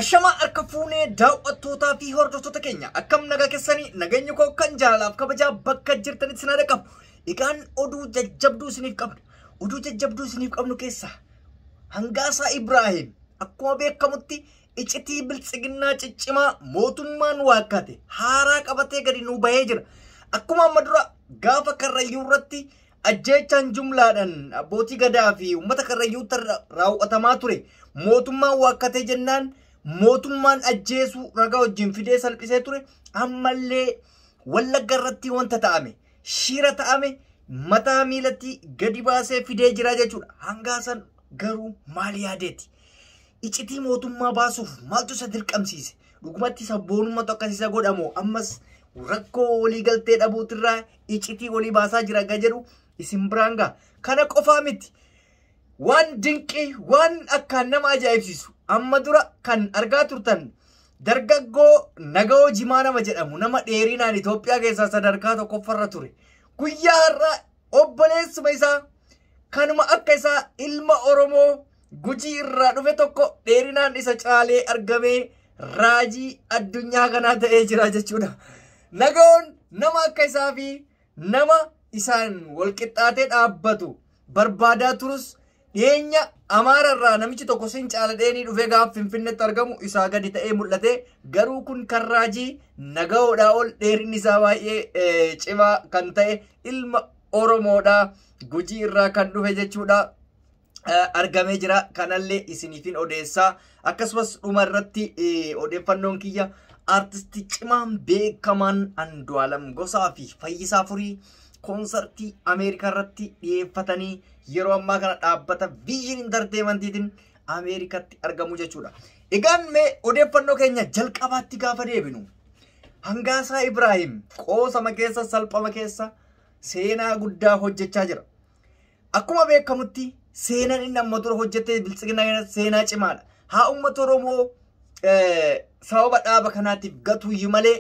Ashama harka fuunee daawwattootaa fi hordoftoota keenya akkam nagaa keessanii nageenya koo kan jaalalaaf kabajaa bakka jirtanitti sinaa dhaqabu. Egaan oduu jajjabduu isiniif qabnu keessa Hangaasaa Ibraahim akkuma beekamutti iccitii biltsiginnaa ciccimaa mootummaan waakkate haaraa qabatee gadi nuu bahee jira. Akkuma amma dura gaafa Karrayyuu irratti ajjeechaan jumlaadhaan abbootii gadaa fi uummata Karrayyuutti raawwatamaa ture mootummaan waakkate jennaan mootummaan ajjeesuu ragaa wajjin fidee salphisee ture. Ammallee Wallagga irratti wanta ta'ame shira ta'ame mataa miilatti gadi baasee fidee jira jechuudha. Hangaasan garuu maal yaadeeti? Iccitii mootummaa baasuuf maaltu isa dirqamsiise? Dhugumatti sabboonummaatu akkasiisa godhamoo ammas rakkoo walii galtee dhabuutirraa iccitii walii baasaa jira gaa jedhu isin biraan gaa. Kana qofaa miti. Waan dinqii waan akkaan nama ajaa'ibsiisu amma dura kan argaa turtan dargaggoo Nagahoo Jimaa nama jedhamu nama dheerinaan Itoophiyaa keessaa sadarkaa tokkoffarra ture. Guyyaa har'aa obboleessuma isaa kanuma akka isaa ilma Oromoo Gujii irraa dhufe tokko dheerinaan isa caalee argamee raajii addunyaa kanaa ta'ee jira jechuudha. Nagahoon nama akka isaa fi nama isaan walqixxaatee dhaabbatu barbaadaa turus dhiyeenya Amaara irraa namichi tokko sin caala dheenii dhufee gaafa Finfinneetti argamu isaa gadi ta'ee mul'ate. Garuu kun kan raajii Nagahoodhaa ol dheerinni isaa baay'ee cimaa kan ta'e ilma Oromoodhaa Gujii irraa kan dhufe jechuudha. Argamee jira. Kanallee isiniifin odeessaa. Akkasumas dhuma irratti odeeffannoon kiyya artistii cimaan beekamaan Andu'aalam Gosaa fi Fayyisaa Furii koonsartii Ameerikaa irratti dhiyeeffatanii yeroo ammaa kana dhaabbata Vision Entertainmentiitiin Ameerikaatti argamu jechuudha. Egaan mee odeeffannoo keenya jalqabaatti gaafa deebinu Hangaasaa Ibraahim qoosama keessa salphama keessa seenaa guddaa hojjechaa jira. Akkuma beekamutti seenaan inni amma dura hojjetee biltsiginnaa seenaa cimaadha. Haa uummata Oromoo sababa dhaaba kanaatiif gatuuyyu malee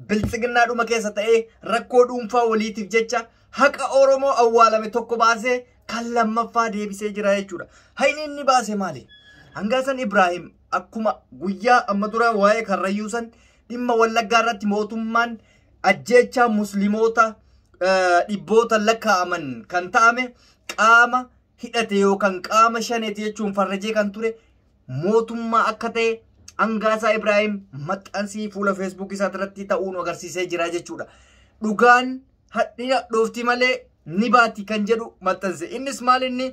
biltsiginnaadhuma keessa ta'ee rakkoo dhuunfaa waliitiif jecha haqa Oromoo awwaalame tokko baasee kan lammaffaa deebisee jira jechuudha. Hayni inni baase maali? Hangaasan Ibraahim akkuma guyyaa amma dura waa'ee Karrayyuu san dhimma Wallaggaa irratti mootummaan ajjeechaa musliimoota dhibboota lakkaa'aman kan ta'ame qaama hidhate yookaan qaama shaneeti jechuun farrajee kan ture mootummaa akka ta'e Hangaasaa Ibraahim maxxansii fuula Facebook isaa irratti ta'uun agarsiisee jira jechuudha. Dhugaan hadhina dhoofti malee ni baati kan jedhu maxxanse. Innis maal inni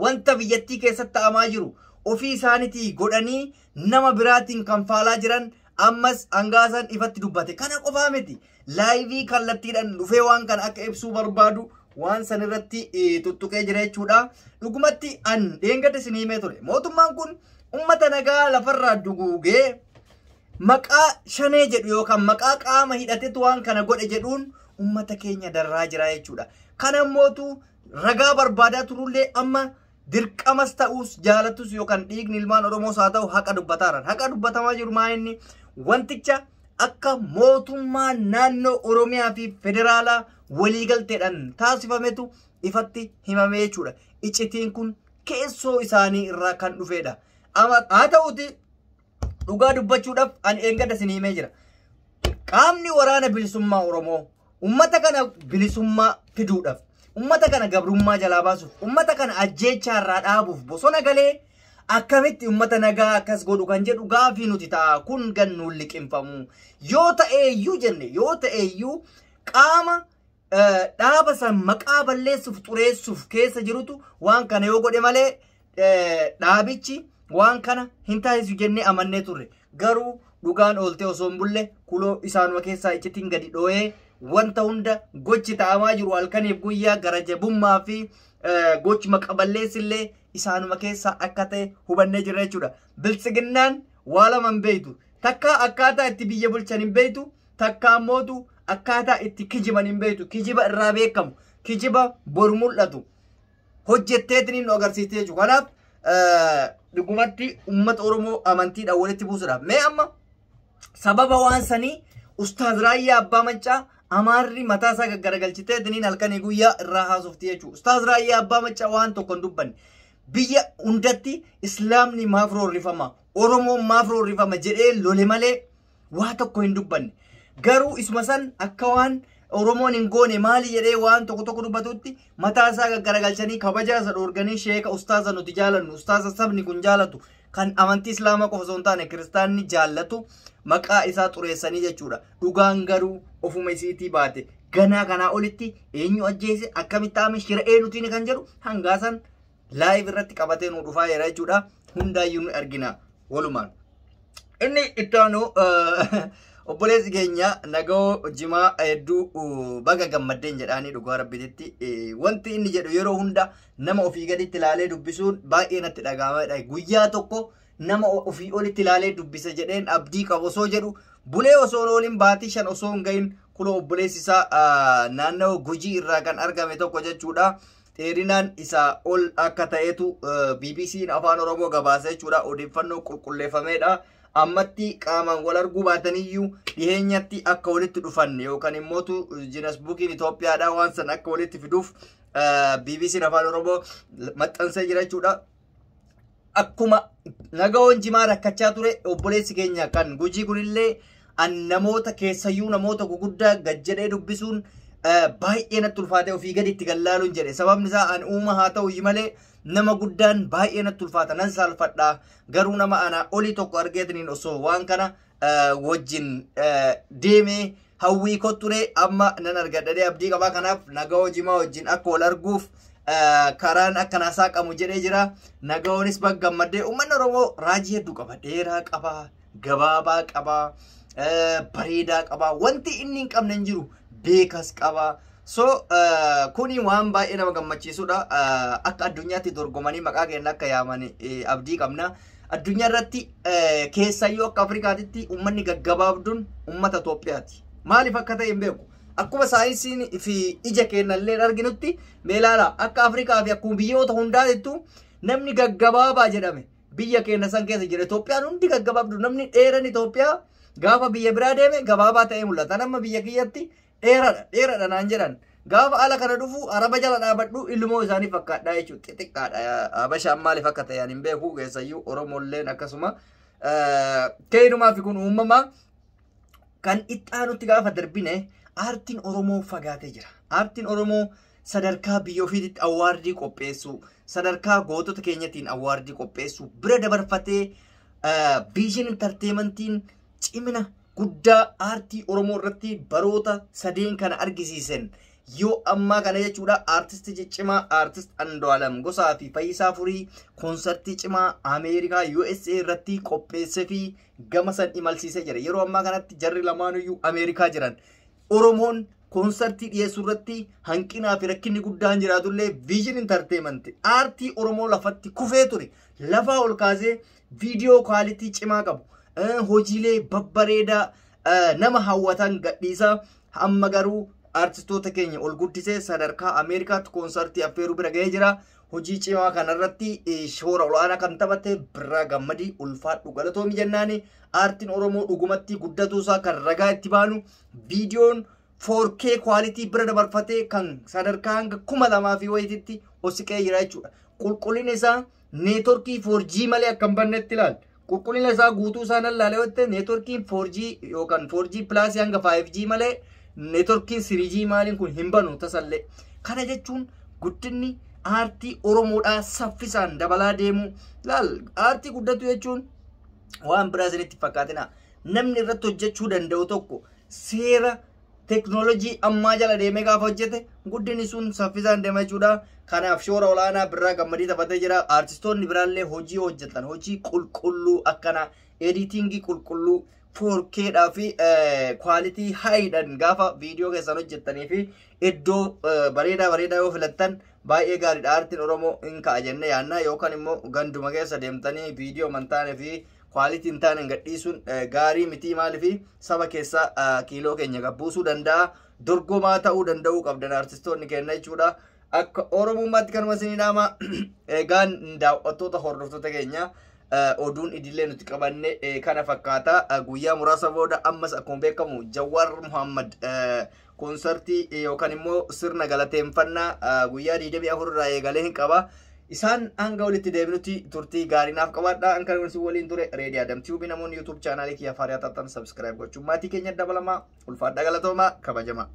wanta biyyattii keessatti ta'amaa jiru ofii isaaniitii godhanii nama biraatiin kan faalaa jiran ammas Hangaasan ifatti dubbate. Kana qofaa miti. Laayivii kallattiidhaan dhufee waan kana akka ibsuu barbaadu waan san irratti tuttuqee jira jechuudha. Dhugumatti an dheengate isin himee ture. Mootummaan kun ummata nagaa lafarraa duguugee maqaa shanee jedhu yookaan maqaa qaama hidhatetu waan kana godhe jedhuun ummata keenya darraa jira jechuudha. Kana mootu ragaa barbaadaa turullee amma dirqamas ta'us jaalatus yookaan dhiigni ilmaan Oromoos haa ta'u haqa dubbataaraan. Haqa dubbatamaa jiru maa inni wanticha akka mootummaa naannoo Oromiyaa fi federaalaa waliigalteedhaan taasifametu ifatti himamee jechuudha. Iccitiin kun keessoo isaanii irraa kan dhufedha. Haa ta'uti dhugaa dubbachuudhaaf ani eeggada isin himee jira. Qaamni waraana bilisummaa Oromoo ummata kana bilisummaa fiduudhaaf, ummata kana gabrummaa jalaa baasuuf, ummata kana ajjeechaa irraa dhaabuuf bosona galee akkamitti ummata nagaa akkas godhu kan jedhu gaafii nuti ta'a. Kun gannuun liqinfamu yoo ta'eeyyuu jenne yoo ta'eeyyuu qaama dhaaba san maqaa balleessuuf xureessuuf keessa jirutu waan kana yoo godhe malee dhaabichi waan kana hin taasisu jennee amannee turre. Garuu dhugaan oolte osoo hin bulle kuloo isaanuma keessaa iccitiin gadi dhoo'ee wanta hunda gochi ta'amaa jiru halkaniif guyyaa gara jabummaa fi gochi maqaballeessillee isaanuma keessaa akka ta'e hubannee jirra jechuudha. Biltsiginnaan waa lama hin beektu. Takka akkaataa itti biyya bulchan hin beektu, takka ammootu akkaataa itti kijiban hin beektu. Kijiba irraa beekamu, kijiba bor mul'atu hojjetteetiin nu agarsiiste jechuudha. Kanaaf dhugumatti uummata Oromoo amantiidhaan walitti buusuudhaaf. Mee amma sababa waan sanii Ustaaz Raayyaa Abbaa Maccaa Amaarri mataa isaa gaggaragalchiteetiin halkanii guyyaa irraa haasofti jechuudha. Ustaaz Raayyaa Abbaa Maccaa waan tokko hin dubbanne. Biyya hundatti Islaamni maaf roorrifama? Oromoon maaf roorrifama jedhee lole malee waa tokko hin dubbanne. Garuu isuma san akka waan Oromoon hin goone maali jedhee waan tokko dubbatutti mataa isaa gaggaragalchanii kabaja isa dhoorganii sheeka ustaaza nuti jaalannu ustaaza sabni kun jaalatu kan amantii islaamaa qofa osoo hin taane kiristaanni jaallatu maqaa isaa xureessanii jechuudha. Dhugaan garuu ofuma isiitii baate ganaa kanaa olitti eenyu ajjeese akkamitti aame shira'ee nutiin kan jedhu hangaasan live irratti qabatee nu dhufaa jira jechuudha. Hundaayyuu nu argina walumaan. Inni itti aanu obboleessi keenya nagoo jimaa hedduu baga gammaddeen jedhaanii dhugaa rabbititti wanti inni jedhu yeroo hunda nama ofii gaditti ilaalee dubbisuun baay'ee natti dhaga'amadha. Guyyaa tokko nama ofii olitti ilaalee dubbisa jedheen abdii qabu osoo jedhu bulee osoo ooliin baatii 5 osoo hin gahin kuloo obboleessi isaa naannoo Gujii irraa kan argame tokko jechuudha. Dheerinaan isaa ol akka ta'etu BBC'n afaan Oromoo gabaasa jechuudha. Odeeffannoo qulqulleeffameedha. Ammatti qaamaan wal arguu baataniyyuu dhiheenyatti akka walitti dhufan yookaan immoo Giinas Buukiin Itoophiyaadha waan san akka walitti fiduuf BBC'n afaan Oromoo maxxansee jira jechuudha. Akkuma nagaoon jimaa rakkachaa ture obboleessi keenya kan Gujii kunillee namoota keessayyuu namoota guguddaa gad jedhee dubbisuun baay'ee natti ulfaatee ofii gaditti gallaaluun jedhe. Sababni isaa an uuma haa ta'u malee nama guddaan baay'ee natti ulfaata nan saalfadhaa. Garuu nama ana olii tokko argeetiniin osoo waan kana wajjin deemee hawwii kotture amma nan argadhadhee abdii qabaa. Kanaaf nagahoo jimaa wajjin akka wal arguuf karaan akkana saaqamu jedhee jira. Nagahoonis baga gammadee uummanni Oromoo raajii hedduu qaba. Dheeraa qaba, gabaabaa qaba, bareedaa qaba. Wanti inni hin qabne hin jiru. Beekas qaba. So kuni waan baay'ee nama gammachiisudha. Akka addunyaatti dorgomanii maqaa keenya akka yaaman abdii qabna. Addunyaa irratti keessayyuu akka Afrikaatitti uummanni gaggabaabduun uummata Itoophiyaati. Maaliif akka ta'e hin beeku. Akkuma saayinsiin fi ija keenyallee arginutti meelaala akka Afrikaa fi akkuma biyyoota hundaatittu namni gaggabaabaa jedhame biyya keenya san keessa jira. Itoophiyaan hundi gaggabaabdu. Namni dheeran Itoophiyaa gaafa biyya biraa deeme gabaabaa ta'ee mul'ata. Nama biyya kiyyatti dheeradha naan jedhan. Gaafa ala kana dhufu araba jala dhaabadhu ilmoo isaanii fakkaadhaa jechuudha. Xixiqqaadha. Habashaan maaliif akka ta'an hin beeku. Keessayyuu Oromoolleen akkasuma. Keenumaa fi kun uumamaa kan itti aanutti gaafa darbine aartiin Oromoo fagaatee jira. Aartiin Oromoo sadarkaa biyya ofiitti awwaardii qopheessu, sadarkaa gootota keenyatiin awwaardii qopheessu bira dabarfatee Vision Entertainmentiin cimina guddaa aartii Oromoo irratti baroota sadeen kana argisiisan yoo ammaa kana jechuudha. Aartistii ciccimaa aartist Andu'aalam Gosaa fi Fayyisaa Furii koonsartii cimaa Ameerikaa USA irratti qopheessee fi gama san imalsiisee jira. Yeroo ammaa kanatti jarri lamaanuyyuu Ameerikaa jiran. Oromoon koonsartii dhiyeessuu irratti hanqinaa fi rakkinni guddaan jiraatullee Vision Entertainment aartii Oromoo lafatti kufee ture lafaa ol kaasee viidiyoo kwaalitii cimaa qabu. Hojiilee babbareedaa nama hawwatan gadhiisa. Amma garuu artistoota keenya ol guddisee sadarkaa Ameerikaatti koonsartii affeeruu bira ga'ee jira. Hojii cimaa kanarratti shoora olaanaa kan taphate Birraa Gammadii ulfaadhu galatoomi jennaani. Aartiin Oromoo dhugumatti guddatuusaa kan ragaa itti baanu viidiyoon 4K quality bira dabarfatee kan sadarkaa hanga 2000 fi wayititti osiqee jira jechuudha. Qulqullina isaa neetworkii 4G malee akka hin bannetti ilaali. Qulqullina isaa guutuu isaa nan laalee wette neetworkiin 4G yookaan 4G plus hanga 5G malee neetworkiin 3G maaliin kun hin banu tasallee. Kana jechuun guddinni aartii Oromoodhaa saffisaan dabalaa deemu. Laal aartii guddatu jechuun waan biraa isinitti fakkaatina. Namni irratti hojjechuu danda'u tokko seera teknoolojii ammaa jala deemee gaafa hojjete guddinni sun saffisaan deema jechuudha. Kanaaf shoora olaanaa Birraa Gammadii taphatee jira. Aartistoonni biraallee hojii hojjetan hojii qulqulluu akkana editingii qulqulluu 4K dhaa fi quality high'dhaan gaafa viidiyoo keessan hojjettanii fi iddoo bareedaa yoo filattan baay'ee gaariidha. Aartiin Oromoo hin ka'a jennee yaannaa yookaan immoo ganduma keessa deemtanii viidiyoo mantaane fi quality hin taane gadhiisuun gaarii miti. Maaliif saba keessa kiiloo keenya gabbuusuu danda'a. Dorgomaa ta'uu danda'uu qabdan aartistoonni keenya jechuudha. Akka Oromummaatti kanuma isinii dhaama. Egaan daawwattoota hordoftoota keenya oduun idilee nuti qabanne kana fakkaata. Guyyaa muraasa booda ammas akkuma beekamu Jawaar Muhammad koonsartii yookaan immoo sirna galateeffannaa guyyaa 24 irraa eegalee hin qaba. isaan hanga walitti deebinutti turtii gaarii naaf qabaadhaa. An kan waliin ture Reedii Adam Tube namoonni YouTube chaanaalii kiyya Faariyaa Taatan subscribe gochuun maatii keenya dabalamaa ulfaadhaa galatoomaa kabajamaa.